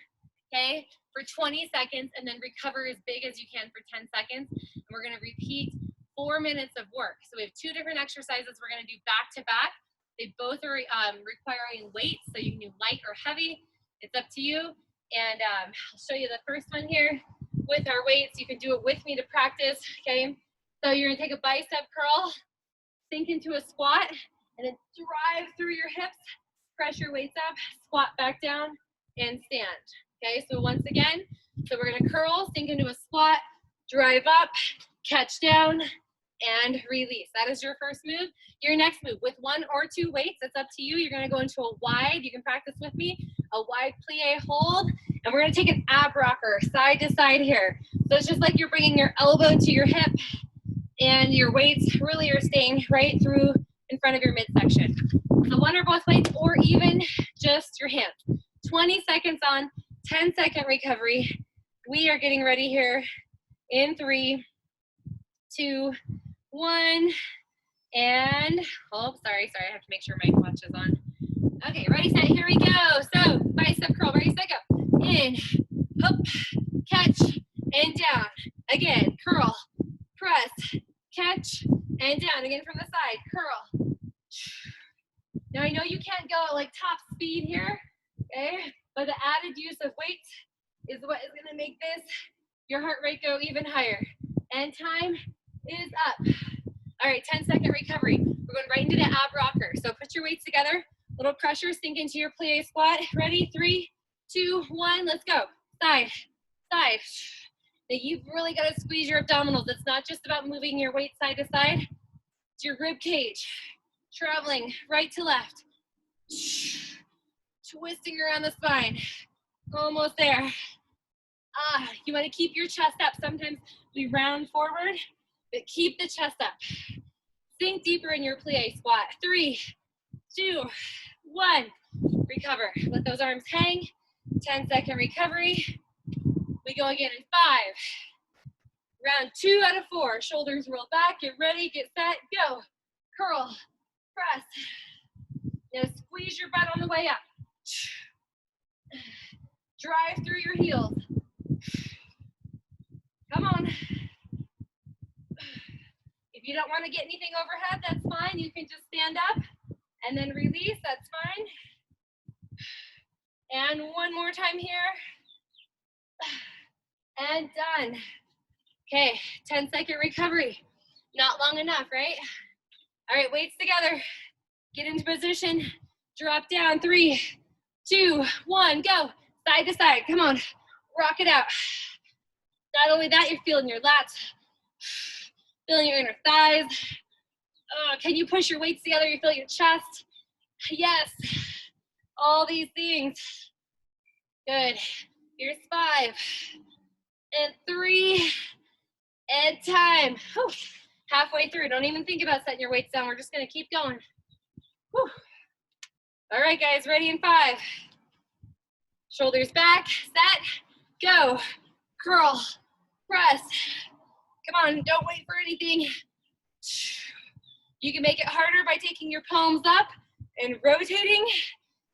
okay, for 20 seconds, and then recover as big as you can for 10 seconds. And we're gonna repeat 4 minutes of work. So we have 2 different exercises we're gonna do back to back. They both are requiring weight, so you can do light or heavy. It's up to you. And I'll show you the first one here. with our weights. You can do it with me to practice, okay? So you're gonna take a bicep curl, sink into a squat, and then drive through your hips, press your weights up, squat back down, and stand. Okay, so once again, so we're gonna curl, sink into a squat, drive up, catch down, and release. That is your first move. Your next move, with 1 or 2 weights, it's up to you. You're gonna go into a wide, you can practice with me, a wide plie hold, and we're gonna take an ab rocker, side to side here. So it's just like you're bringing your elbow to your hip, and your weights really are staying right through in front of your midsection. So 1 or both weights, or even just your hands. 20 seconds on, 10-second recovery. We are getting ready here in 3, 2, 1, and, oh, sorry, I have to make sure my watch is on. Okay, ready, set, here we go. So, bicep curl, ready, set, go. In, up, catch, and down. Again, curl, press, catch, and down. Again from the side, curl. Now, I know you can't go at like top speed here, okay? But the added use of weight is what is gonna make this, your heart rate go even higher. And time is up. All right, 10-second recovery. We're going right into the ab rocker. So put your weights together, little pressure, sink into your plie squat. Ready, 3, 2, 1, let's go. Side, side. Now you've really got to squeeze your abdominals. It's not just about moving your weight side to side. It's your rib cage, traveling right to left. Twisting around the spine. Almost there. You want to keep your chest up. Sometimes we round forward, but keep the chest up. Sink deeper in your plie squat. 3, 2, 1. Recover. Let those arms hang. 10-second recovery. We go again in 5. Round 2 out of 4. Shoulders roll back. Get ready. Get set. Go. Curl. Press. Now squeeze your butt on the way up. Drive through your heels. Come on. If you don't want to get anything overhead, that's fine. You can just stand up and then release. That's fine. And one more time here. And done. Okay, 10-second recovery. Not long enough, right? All right, weights together. Get into position. Drop down. 3, 2, 1, go. Side to side. Come on. Rock it out. Not only that, you're feeling your lats, feeling your inner thighs. Can you push your weights together? You feel your chest. Yes. All these things. Good. Here's 5 and 3 and time. Whew. Halfway through. Don't even think about setting your weights down. We're just going to keep going. Whew. All right, guys. Ready in 5. Shoulders back. Set. Go. Curl. Press. Come on. Don't wait for anything. You can make it harder by taking your palms up and rotating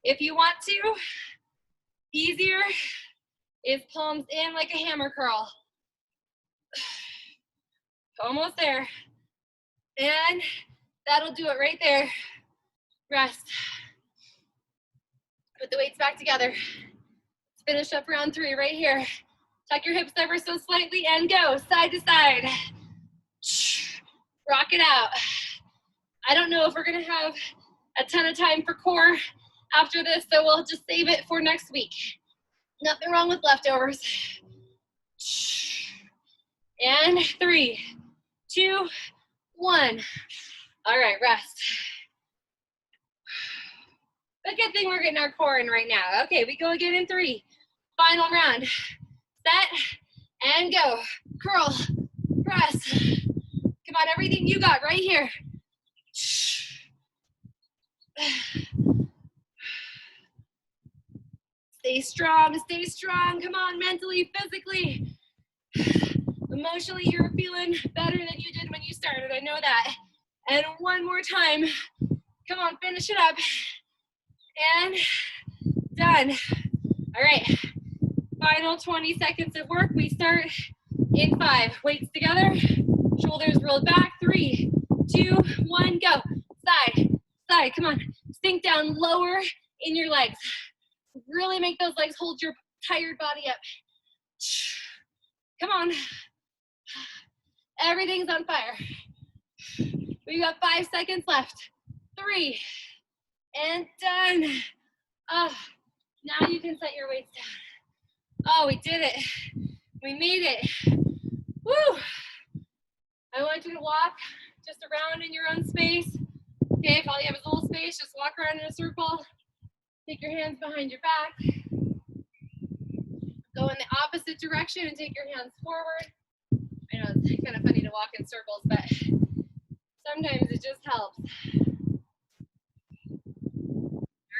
if you want to. Easier is palms in like a hammer curl. Almost there. And that'll do it right there. Rest. Put the weights back together. Let's finish up round 3 right here. Tuck your hips ever so slightly and go side to side. Rock it out. I don't know if we're gonna have a ton of time for core after this, so we'll just save it for next week. Nothing wrong with leftovers. And 3, 2, 1. All right, rest. A good thing we're getting our core in right now. Okay, we go again in 3. Final round. Set and go. Curl, press. Come on, everything you got right here. Stay strong, stay strong. Come on, mentally, physically. Emotionally, you're feeling better than you did when you started. I know that. And one more time. Come on, finish it up. And done. All right. Final 20 seconds of work. We start in 5. Weights together. Shoulders rolled back. 3, 2, 1, go. Side, side. Come on. Sink down lower in your legs. Really make those legs hold your tired body up. Come on. Everything's on fire. We've got 5 seconds left. 3, and done. Oh, now you can set your weights down. Oh, we did it. We made it. Woo! I want you to walk just around in your own space. Okay, if all you have is a little space, just walk around in a circle. Take your hands behind your back. Go in the opposite direction and take your hands forward. I know it's kind of funny to walk in circles, but sometimes it just helps. All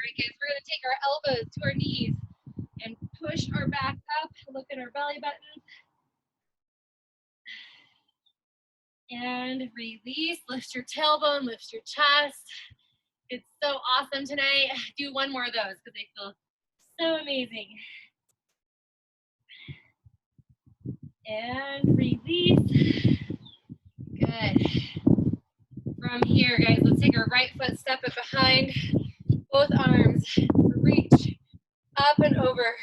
right, guys, we're gonna take our elbows to our knees and push our back up, look at our belly button. And release, lift your tailbone, lift your chest. It's so awesome tonight. Do one more of those because they feel so amazing. And release. Good. From here, guys, let's take our right foot, step it behind, both arms, reach up and over.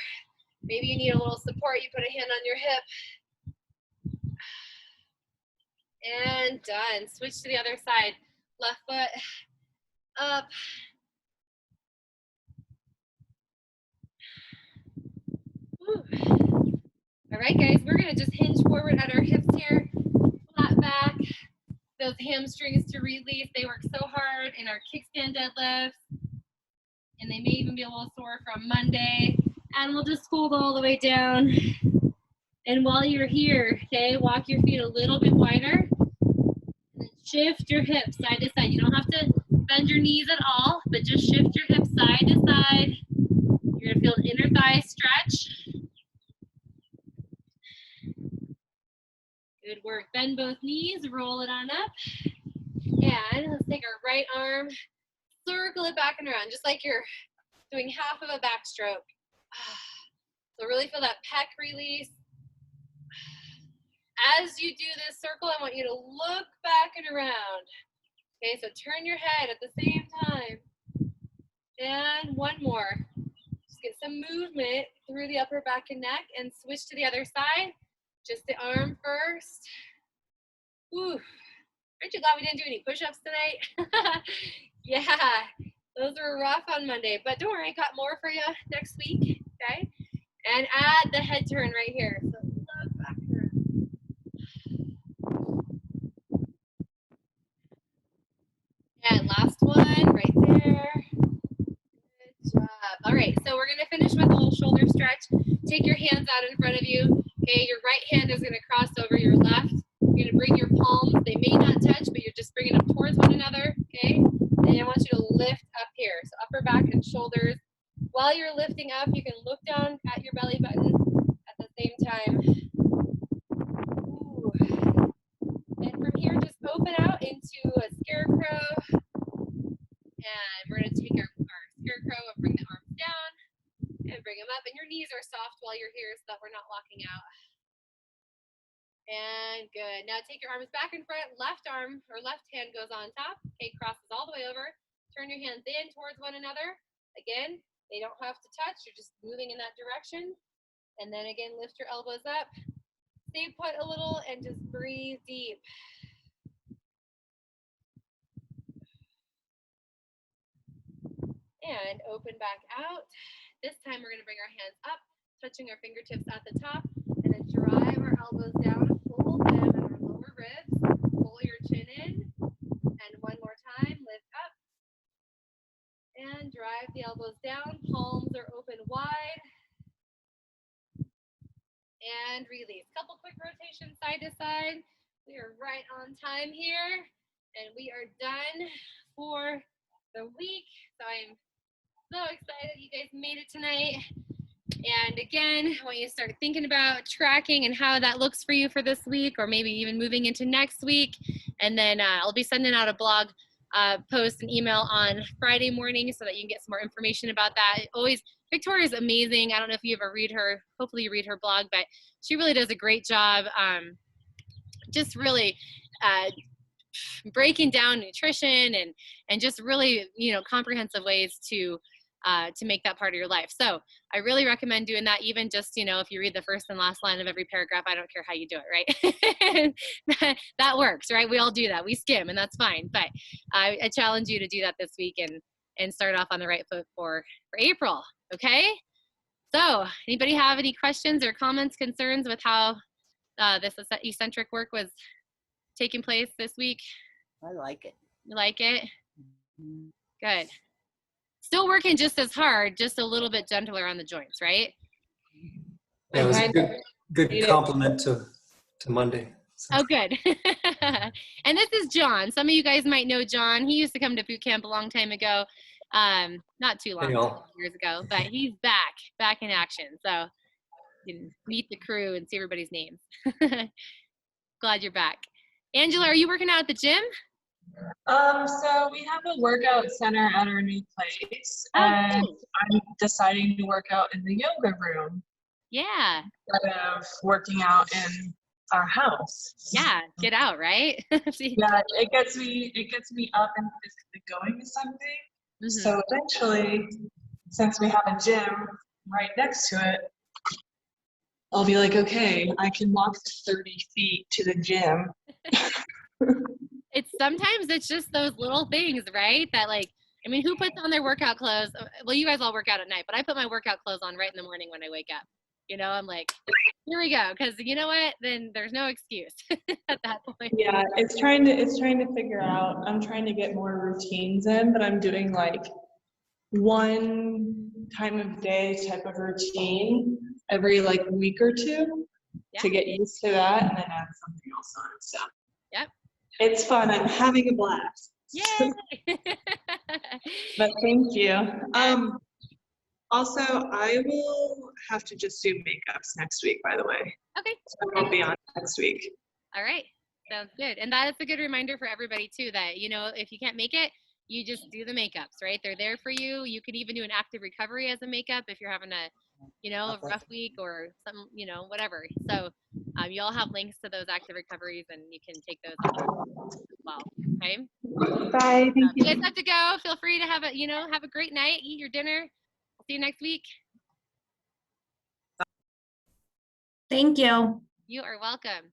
Maybe you need a little support. You put a hand on your hip. And done. Switch to the other side. Left foot up. Woo. All right, guys, we're gonna just hinge forward at our hips here, flat back. Those hamstrings to release. They work so hard in our kickstand deadlifts, and they may even be a little sore from Monday. And we'll just fold all the way down. And while you're here, okay, walk your feet a little bit wider. And then shift your hips side to side. You don't have to bend your knees at all, but just shift your hips side to side. You're gonna feel an inner thigh stretch. Good work. Bend both knees, roll it on up. And let's take our right arm, circle it back and around, just like you're doing half of a backstroke. So really feel that pec release. As you do this circle, I want you to look back and around. Okay, so turn your head at the same time. And one more. Just get some movement through the upper back and neck and switch to the other side. Just the arm first. Ooh, aren't you glad we didn't do any push-ups tonight? Yeah, those were rough on Monday, but don't worry, I got more for you next week, okay? And add the head turn right here. So look back around. And last one right there. Good job. All right, so we're gonna finish with a little shoulder stretch. Take your hands out in front of you. Okay, your right hand is gonna cross over your left. You're gonna bring your palms, they may not touch, but you're just bringing them towards one another, okay? And I want you to lift up here. So upper back and shoulders. While you're lifting up, you can look down at your belly button at the same time. Ooh. And from here, just open out into a scarecrow. And we're gonna take our scarecrow and bring the arms down and bring them up. And your knees are soft while you're here so that we're not locking out. And good. Now take your arms back in front. Left arm or left hand goes on top. Okay, crosses all the way over. Turn your hands in towards one another. Again, they don't have to touch. You're just moving in that direction. And then again, lift your elbows up. Stay put a little and just breathe deep. And open back out. This time we're going to bring our hands up, touching our fingertips at the top, and then drive our elbows down, hold them at our lower ribs, pull your chin in, and one more time, lift up, and drive the elbows down, palms are open wide, and release. Couple quick rotations side to side. We are right on time here, and we are done for the week. So I'm so excited you guys made it tonight. And again, I want you to start thinking about tracking and how that looks for you for this week, or maybe even moving into next week. And then I'll be sending out a blog post and email on Friday morning so that you can get some more information about that. Always, Victoria's amazing. I don't know if you ever read her, hopefully you read her blog, but she really does a great job just really breaking down nutrition and just really, you know, comprehensive ways to to make that part of your life. So I really recommend doing that, even just, you know, if you read the first and last line of every paragraph. I don't care how you do it, right? That works, right? We all do that. We skim, and that's fine. But I challenge you to do that this week and start off on the right foot for April, okay? So anybody have any questions or comments, concerns with how this eccentric work was taking place this week? I like it. You like it? Good. Still working just as hard, just a little bit gentler on the joints, right? Yeah, it was a good compliment to Monday. So. Oh, good. And this is John. Some of you guys might know John. He used to come to boot camp a long time ago. Not too long, years ago, but he's back in action. So you can meet the crew and see everybody's names. Glad you're back. Angela, are you working out at the gym? So we have a workout center at our new place, and I'm deciding to work out in the yoga room. Yeah. Instead of working out in our house. Yeah, get out, right? Yeah, it gets me up and physically going to something. Mm-hmm. So eventually, since we have a gym right next to it, I'll be like, okay, I can walk 30 feet to the gym. Sometimes it's just those little things, right? That, like, I mean, who puts on their workout clothes? Well, you guys all work out at night, but I put my workout clothes on right in the morning when I wake up. You know, I'm like, here we go, because you know what? Then there's no excuse at that point. Yeah, it's trying to figure out. I'm trying to get more routines in, but I'm doing like one time of day type of routine every like week or two to get used to that, and then add something else on. So yep, it's fun. I'm having a blast. Yay! But thank you. Also, I will have to just do makeups next week, by the way. Okay. So I'll be on next week. All right. Sounds good. And that is a good reminder for everybody, too, that, you know, if you can't make it, you just do the makeups, right? They're there for you. You could even do an active recovery as a makeup if you're having a, you know, a rough week or some, you know, whatever. So you all have links to those active recoveries, and you can take those as well. Okay. Bye. Thank you. You guys have to go. Feel free to have a great night. Eat your dinner. See you next week. Thank you. You are welcome.